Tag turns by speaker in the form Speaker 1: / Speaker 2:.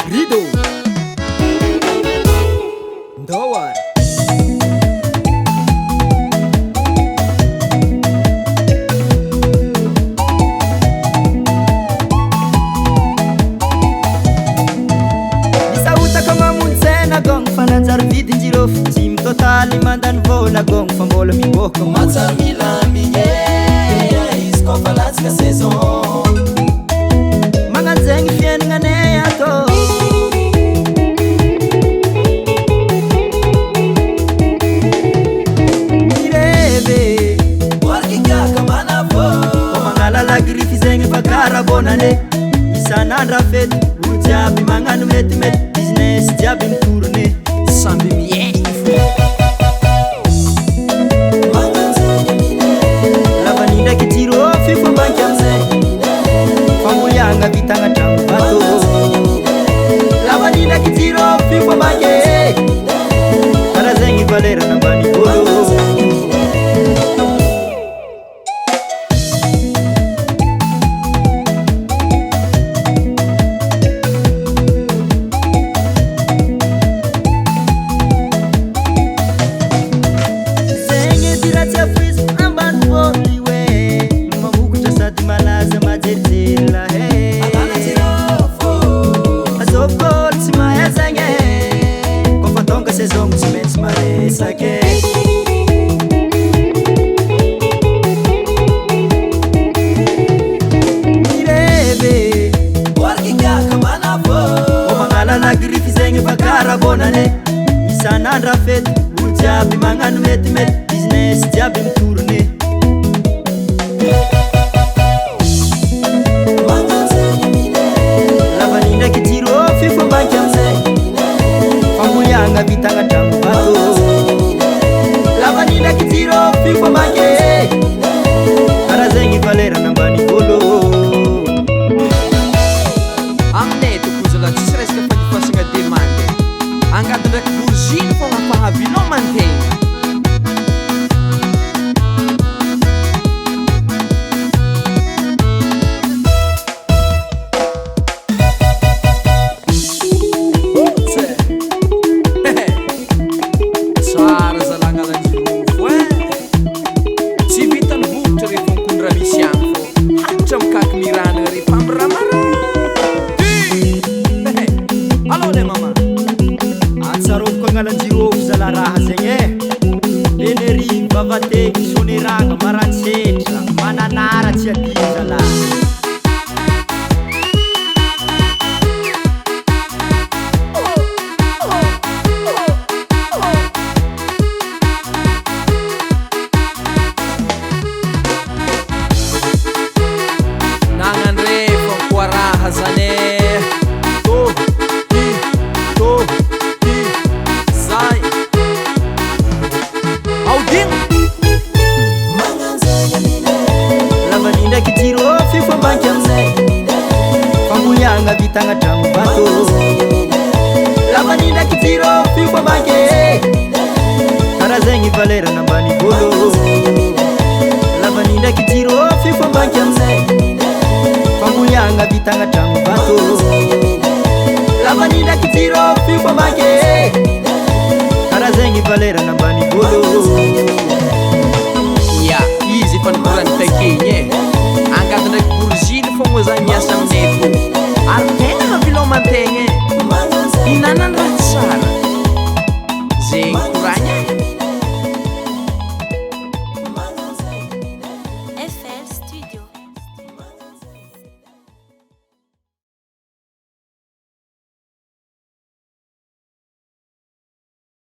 Speaker 1: Rido Ndowar Misauta kama muntsena gong fananjary vidinjirofo tsy mitotaly mandany vola gong fa mbola miboaka
Speaker 2: matsara milamigny izy koa fa latsaka saison
Speaker 1: magnano zegny fiainagnanay atô mirevy
Speaker 2: boarkikaka manavo
Speaker 1: magnalalagrify zegny fa karabonane isan'andra fety olo jiaby magnano metimety business jiaby mitourne
Speaker 2: samby miegny fo
Speaker 1: lavany ndraiky jirofy fombanky amizay famoliagna vitagna tragno bato lavany ndraiky jirofy fombanky karaha zegny valerana ambany olo isan'andra fety olo jiaby magnano metimety business jiaby mitourne lavany ndraiky jirofy fombanky amizay famoliagna vitagna tragno bato lavany ndraiky jirofy fombanky karaha zegny valerana ambany olo
Speaker 2: aminay tokozala tsisy resaka fadifasagna demande angady ndraiky bourgine fogna fahavilao mantegna tsara zalagna lanjirofo tsy vitany vokatra rehefa mikondra misy agny fô hatra mikaky miranagna rehefa amiramara allô le mama
Speaker 1: atsarovako agnalanjirofo zala raha zegny enery vavategny soneragna maratsetra mananara tsy adio zala
Speaker 2: nagnandre fa koa raha zane zay aodigno
Speaker 1: lavany ndraiky jirofy fombanky amizay famoliagna vitagna tragno bato lavany ndraiky jirofy fombanky karaha zegny valerana ambany olo lavany ndraiky jirofy fombanky amizay famoliagna vitagna tragno bato lavany ndraiky jirofy fombanky karaha zegny valerana ambany olo
Speaker 2: ya izy efa nikorany takegny angady ndraiky bourgine fogna zany miasa aminay to ary tegna mampilao mantegna inanana